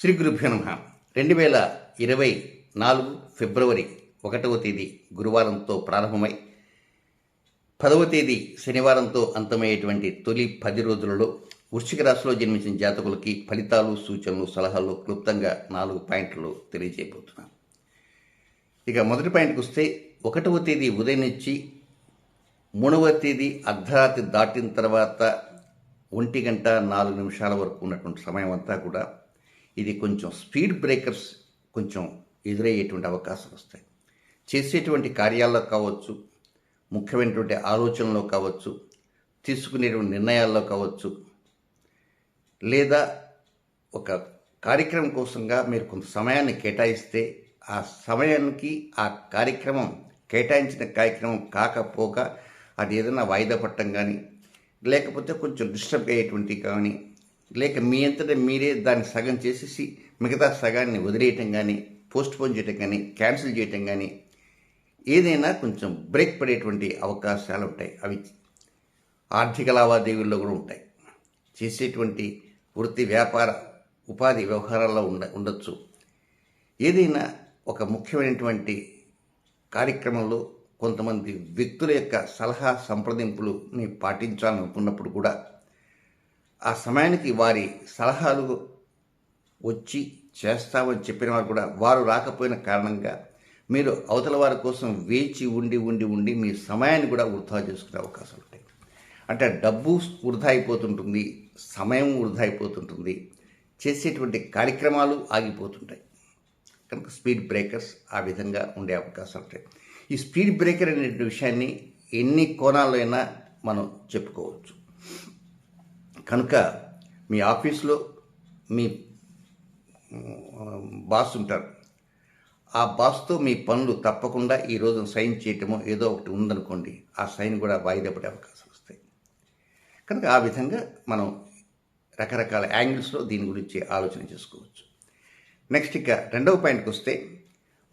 శ్రీ గురుభ్యో నమః. 2024 ఫిబ్రవరి 1వ తేదీ గురువారంతో ప్రారంభమై 10వ తేదీ శనివారంతో అంతమయ్యేటువంటి తొలి 10 రోజులలో వృశ్చిక రాశిలో జన్మించిన జాతకులకి ఫలితాలు, సూచనలు, సలహాలు క్లుప్తంగా 4 పాయింట్లు తెలియజేయబోతున్నాను. ఇక మొదటి పాయింట్కి వస్తే 1వ తేదీ ఉదయం నుంచి 3వ తేదీ అర్ధరాత్రి దాటిన తర్వాత 1:04 వరకు ఉన్నటువంటి సమయం అంతా కూడా ఇది కొంచెం స్పీడ్ బ్రేకర్స్ కొంచెం ఎదురయ్యేటువంటి అవకాశాలు వస్తాయి. చేసేటువంటి కార్యాల్లో కావచ్చు, ముఖ్యమైనటువంటి ఆలోచనలో కావచ్చు, తీసుకునేటువంటి నిర్ణయాల్లో కావచ్చు, లేదా ఒక కార్యక్రమం కోసంగా మీరు కొంత సమయాన్ని కేటాయిస్తే ఆ సమయానికి ఆ కార్యక్రమం కేటాయించిన కార్యక్రమం కాకపోక అది ఏదైనా వాయిదా పట్టడం కానీ, లేకపోతే కొంచెం డిస్టర్బ్ అయ్యేటువంటి కానీ, లేక మీ అంతటా మీరే దాన్ని సగం చేసేసి మిగతా సగాన్ని వదిలేయటం కానీ, పోస్ట్పోన్ చేయటం కానీ, క్యాన్సిల్ చేయటం కానీ, ఏదైనా కొంచెం బ్రేక్ పడేటువంటి అవకాశాలు ఉంటాయి. అవి ఆర్థిక లావాదేవీల్లో కూడా ఉంటాయి. చేసేటువంటి వృత్తి, వ్యాపార, ఉపాధి వ్యవహారాల్లో ఉండొచ్చు. ఏదైనా ఒక ముఖ్యమైనటువంటి కార్యక్రమంలో కొంతమంది వ్యక్తుల యొక్క సలహా సంప్రదింపులని పాటించాలనుకున్నప్పుడు కూడా ఆ సమయానికి వారి సలహాలు వచ్చి చేస్తామని చెప్పిన వారు కూడా వారు రాకపోయిన కారణంగా మీరు అవతల వారి కోసం వేచి ఉండి మీ సమయాన్ని కూడా వృధా చేసుకునే అవకాశాలు ఉంటాయి. అంటే డబ్బు వృధా అయిపోతుంటుంది, సమయం వృధా అయిపోతుంటుంది, చేసేటువంటి కార్యక్రమాలు ఆగిపోతుంటాయి. కనుక స్పీడ్ బ్రేకర్స్ ఆ విధంగా ఉండే అవకాశాలు ఉంటాయి. ఈ స్పీడ్ బ్రేకర్ అనే విషయాన్ని ఎన్ని కోణాల్లో అయినా మనం చెప్పుకోవచ్చు. కనుక మీ ఆఫీస్లో మీ బాస్ ఉంటారు. ఆ బాస్తో మీ పనులు తప్పకుండా ఈ రోజు సైన్ చేయటమో ఏదో ఒకటి ఉందనుకోండి, ఆ సైన్ కూడా వాయిదా పడే అవకాశాలు వస్తాయి. కనుక ఆ విధంగా మనం రకరకాల యాంగిల్స్లో దీని గురించి ఆలోచన చేసుకోవచ్చు. నెక్స్ట్ ఇక 2వ పాయింట్కి వస్తే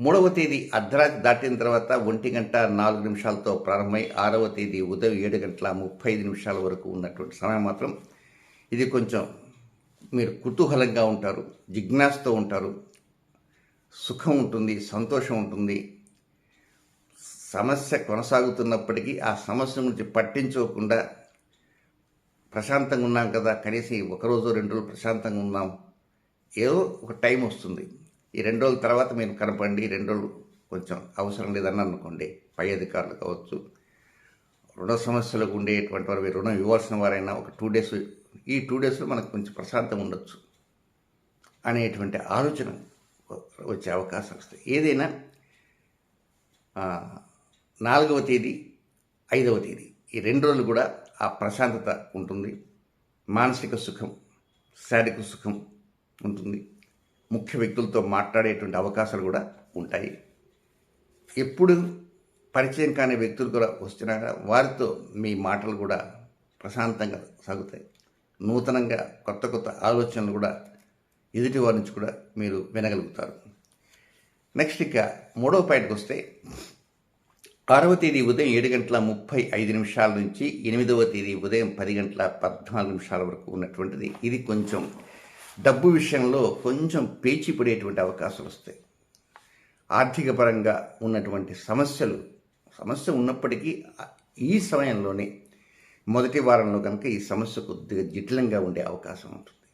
3వ తేదీ అర్ధరాత్రి దాటిన తర్వాత 1:04 ప్రారంభమై 6వ తేదీ ఉదయం 7:35 వరకు ఉన్నటువంటి సమయం మాత్రం ఇది కొంచెం మీరు కుతూహలంగా ఉంటారు, జిజ్ఞాసతో ఉంటారు, సుఖం ఉంటుంది, సంతోషం ఉంటుంది. సమస్య కొనసాగుతున్నప్పటికీ ఆ సమస్య గురించి పట్టించుకోకుండా ప్రశాంతంగా ఉన్నాం కదా, కనీసం 1 రోజు 2 రోజులు ప్రశాంతంగా ఉన్నాం, ఏదో ఒక టైం వస్తుంది. ఈ 2 రోజుల తర్వాత మీరు కనపండి, 2 రోజులు కొంచెం అవసరం లేదని అనుకోండి, పై అధికారులు కావచ్చు, రుణ సమస్యలకు ఉండేటువంటి వారు, రుణం ఇవ్వాల్సిన వారైనా ఒక 2 డేస్, ఈ 2 డేస్లో మనకు కొంచెం ప్రశాంతం ఉండొచ్చు అనేటువంటి ఆలోచన వచ్చే అవకాశాలు వస్తాయి. ఏదైనా 4వ తేదీ 5వ తేదీ ఈ 2 రోజులు కూడా ఆ ప్రశాంతత ఉంటుంది. మానసిక సుఖం, శారీరక సుఖం ఉంటుంది. ముఖ్య వ్యక్తులతో మాట్లాడేటువంటి అవకాశాలు కూడా ఉంటాయి. ఎప్పుడు పరిచయం కాని వ్యక్తులు కూడా వస్తున్నా వారితో మీ మాటలు కూడా ప్రశాంతంగా సాగుతాయి. నూతనంగా కొత్త ఆలోచనలు కూడా ఎదుటి వారి నుంచి కూడా మీరు వినగలుగుతారు. నెక్స్ట్ ఇక 3వ పాయింట్కి వస్తే 6వ తేదీ ఉదయం 7:35 నుంచి 8వ తేదీ ఉదయం 10:14 వరకు ఉన్నటువంటిది. ఇది కొంచెం డబ్బు విషయంలో కొంచెం పేచీ పడేటువంటి అవకాశాలు వస్తాయి. ఆర్థిక పరంగా ఉన్నటువంటి సమస్య ఉన్నప్పటికీ ఈ సమయంలోనే మొదటి వారంలో కనుక ఈ సమస్య కొద్దిగా జటిలంగా ఉండే అవకాశం ఉంటుంది.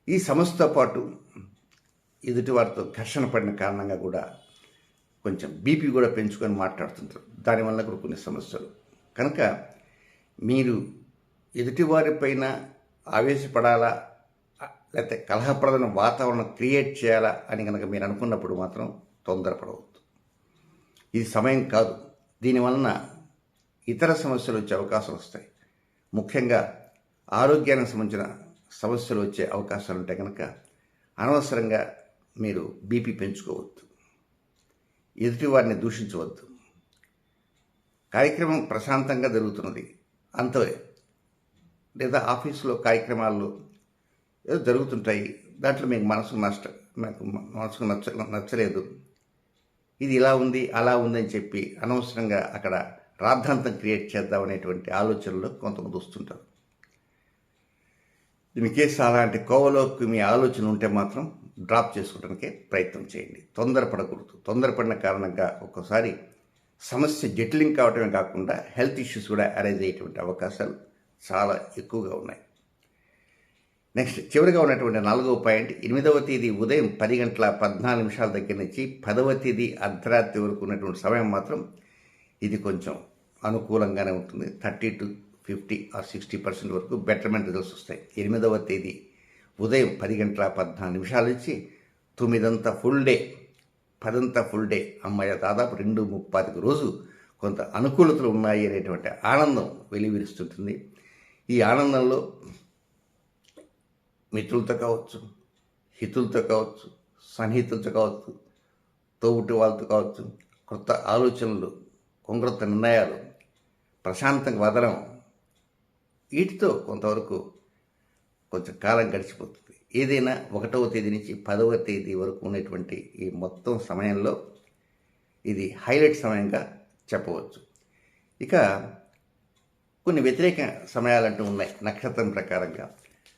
ఈ సమస్యతో పాటు ఎదుటివారితో ఘర్షణ పడిన కారణంగా కూడా కొంచెం బీపీ కూడా పెంచుకొని మాట్లాడుతుంటారు. దానివల్ల కూడా కొన్ని సమస్యలు. కనుక మీరు ఎదుటివారిపైన ఆవేశపడాలా, లేకపోతే కలహప్రదమైన వాతావరణం క్రియేట్ చేయాలా అని కనుక మీరు అనుకున్నప్పుడు మాత్రం తొందరపడవద్దు. ఇది సమయం కాదు. దీనివలన ఇతర సమస్యలు వచ్చే అవకాశాలు వస్తాయి. ముఖ్యంగా ఆరోగ్యానికి సంబంధించిన సమస్యలు వచ్చే అవకాశాలు ఉంటాయి. కనుక అనవసరంగా మీరు బీపీ పెంచుకోవద్దు, ఎదుటివారిని దూషించవద్దు. కార్యక్రమం ప్రశాంతంగా జరుగుతున్నది అంతే, లేదా ఆఫీసులో కార్యక్రమాల్లో ఏదో జరుగుతుంటాయి, దాంట్లో మీకు మనసుకు నచ్చలేదు, ఇది ఇలా ఉంది అలా ఉందని చెప్పి అనవసరంగా అక్కడ రాద్ధాంతం క్రియేట్ చేద్దాం అనేటువంటి ఆలోచనలో కొంతమంది వస్తుంటారు. ఇన్ కేసు అలాంటి కోవలోకి మీ ఆలోచన ఉంటే మాత్రం డ్రాప్ చేసుకోవడానికి ప్రయత్నం చేయండి. తొందరపడకూడదు. తొందరపడిన కారణంగా ఒక్కోసారి సమస్య జటిలం కావటమే కాకుండా హెల్త్ ఇష్యూస్ కూడా అరైజ్ అయ్యేటువంటి అవకాశాలు చాలా ఎక్కువగా ఉన్నాయి. నెక్స్ట్ చివరిగా ఉన్నటువంటి 4వ పాయింట్, 8వ తేదీ ఉదయం 10:14 దగ్గర నుంచి 10వ తేదీ అర్ధరాత్రి వరకు ఉన్నటువంటి సమయం మాత్రం ఇది కొంచెం అనుకూలంగానే ఉంటుంది. 30 to 50 or 60% వరకు బెటర్మెంట్ రిజల్ట్స్ వస్తాయి. 8వ తేదీ ఉదయం 10:14 నుంచి 9 ఫుల్ డే, 10 ఫుల్ డే, అమ్మాయి దాదాపు 2:35 రోజు కొంత అనుకూలతలు ఉన్నాయి అనేటువంటి ఆనందం వెలివిరుస్తుంటుంది. ఈ ఆనందంలో మిత్రులతో కావచ్చు, హితులతో కావచ్చు, సన్నిహితులతో కావచ్చు, తోబుట్టు వాళ్ళతో కావచ్చు, కొత్త ఆలోచనలు, కొంగొత్త నిర్ణయాలు, ప్రశాంతంగా వదలం, వీటితో కొంతవరకు కొంచెం కాలం గడిచిపోతుంది. ఏదైనా 1వ తేదీ నుంచి 10వ తేదీ వరకు ఉన్నటువంటి ఈ మొత్తం సమయంలో ఇది హైలైట్ సమయంగా చెప్పవచ్చు. ఇక కొన్ని వ్యతిరేక సమయాలంటూ ఉన్నాయి నక్షత్రం ప్రకారంగా.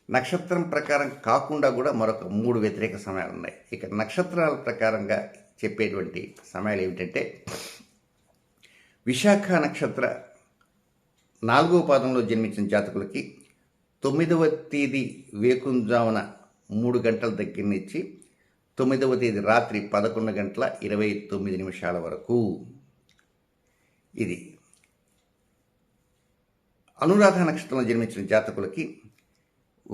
నక్షత్రం ప్రకారం కాకుండా కూడా మరొక 3 వ్యతిరేక సమయాలు ఉన్నాయి. ఇక నక్షత్రాల ప్రకారంగా చెప్పేటువంటి సమయాలు ఏమిటంటే, విశాఖ నక్షత్ర 4వ పాదంలో జన్మించిన జాతకులకి 9వ తేదీ వేకుంజామున 3 గంటల దగ్గర నుంచి 9వ తేదీ రాత్రి 11:29 వరకు. ఇది అనురాధ నక్షత్రంలో జన్మించిన జాతకులకి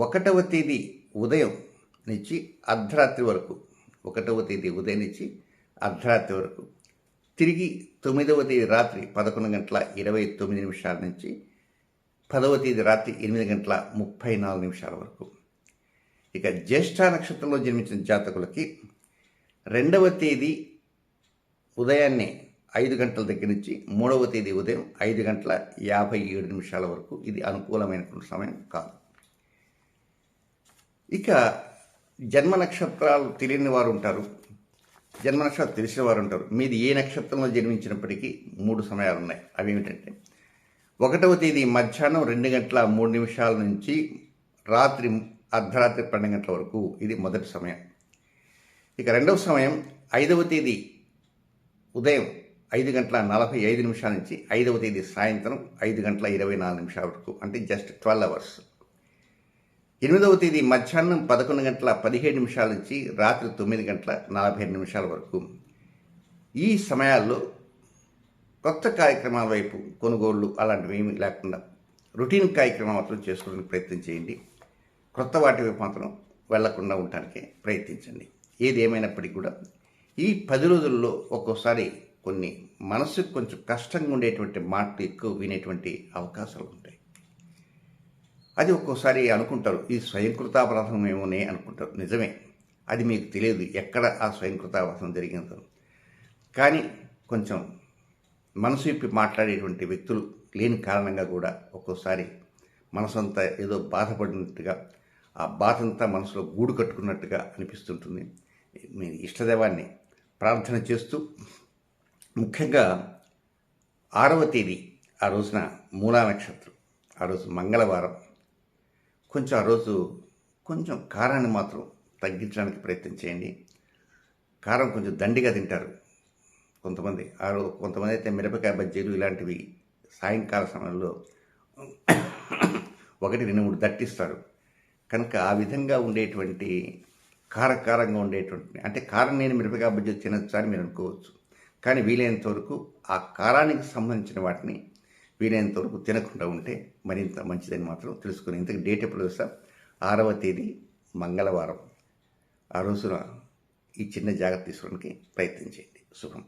1వ తేదీ ఉదయం నుంచి అర్ధరాత్రి వరకు, 1వ తేదీ ఉదయం నుంచి అర్ధరాత్రి వరకు, తిరిగి 9వ తేదీ రాత్రి 11:29 నుంచి 10వ తేదీ రాత్రి 8:34 వరకు. ఇక జ్యేష్ఠ నక్షత్రంలో జన్మించిన జాతకులకి 2వ తేదీ ఉదయాన్నే 5 గంటల దగ్గర నుంచి 3వ తేదీ ఉదయం 5:57 వరకు. ఇది అనుకూలమైనటువంటి సమయం కాదు. ఇక జన్మ నక్షత్రాలు తెలియని వారు ఉంటారు, జన్మ నక్షత్రాలు తెలిసిన వారు ఉంటారు. మీది ఏ నక్షత్రంలో జన్మించినప్పటికీ 3 సమయాలు ఉన్నాయి. అవి ఏమిటంటే, 1వ తేదీ మధ్యాహ్నం 2:03 నుంచి రాత్రి అర్ధరాత్రి 12 గంటల వరకు. ఇది మొదటి సమయం. ఇక 2వ సమయం 5వ తేదీ ఉదయం 5:45 నుంచి 5వ తేదీ సాయంత్రం 5:24 వరకు, అంటే జస్ట్ 12 అవర్స్. 8వ తేదీ మధ్యాహ్నం 11:17 నుంచి రాత్రి 9:47 వరకు. ఈ సమయాల్లో కొత్త కార్యక్రమాల వైపు కొనుగోళ్లు అలాంటివి ఏమీ లేకుండా రొటీన్ కార్యక్రమాలు మాత్రం చేసుకోవడానికి ప్రయత్నం చేయండి. కొత్త వాటి వైపు మాత్రం వెళ్లకుండా ఉండటానికి ప్రయత్నించండి. ఏది ఏమైనప్పటికీ కూడా ఈ 10 రోజుల్లో ఒక్కోసారి కొన్ని మనసుకు కొంచెం కష్టంగా ఉండేటువంటి మాటలు ఎక్కువ వినేటువంటి అవకాశాలు ఉంటాయి. అది ఒక్కోసారి అనుకుంటారు, ఇది స్వయంకృతాపరాధం ఏమోనే అనుకుంటారు. నిజమే, అది మీకు తెలియదు ఎక్కడ ఆ స్వయంకృతాపరాధం జరిగిందో. కానీ కొంచెం మనసు విప్పి మాట్లాడేటువంటి వ్యక్తులు లేని కారణంగా కూడా ఒక్కోసారి మనసంతా ఏదో బాధపడినట్టుగా, ఆ బాధంతా మనసులో గూడు కట్టుకున్నట్టుగా అనిపిస్తుంటుంది. మీ ఇష్టదైవాన్ని ప్రార్థన చేస్తూ, ముఖ్యంగా 6వ తేదీ ఆ రోజున మూలా నక్షత్రం, ఆ రోజు మంగళవారం, కొంచెం ఆ రోజు కొంచెం కారాన్ని మాత్రం తగ్గించడానికి ప్రయత్నం చేయండి. కారం కొంచెం దండిగా తింటారు కొంతమంది. కొంతమంది అయితే మిరపకాయ బజ్జీలు ఇలాంటివి సాయంకాల సమయంలో 1, 2, 3 దట్టిస్తారు. కనుక ఆ విధంగా ఉండేటువంటి కారంగా ఉండేటువంటి, అంటే కారం లేని మిరపకాయ బజ్జీలు తినొచ్చు అని మీరు అనుకోవచ్చు. కానీ వీలైనంత వరకు ఆ కారానికి సంబంధించిన వాటిని వీలైనంత వరకు తినకుండా ఉంటే మరింత మంచిదని మాత్రం తెలుసుకుని. ఇంతకు డేట్ ఎప్పుడు వస్తాం? 6వ తేదీ మంగళవారం. ఆ రోజున ఈ చిన్న జాగ్రత్త తీసుకోవడానికి ప్రయత్నం చేయండి. శుభం.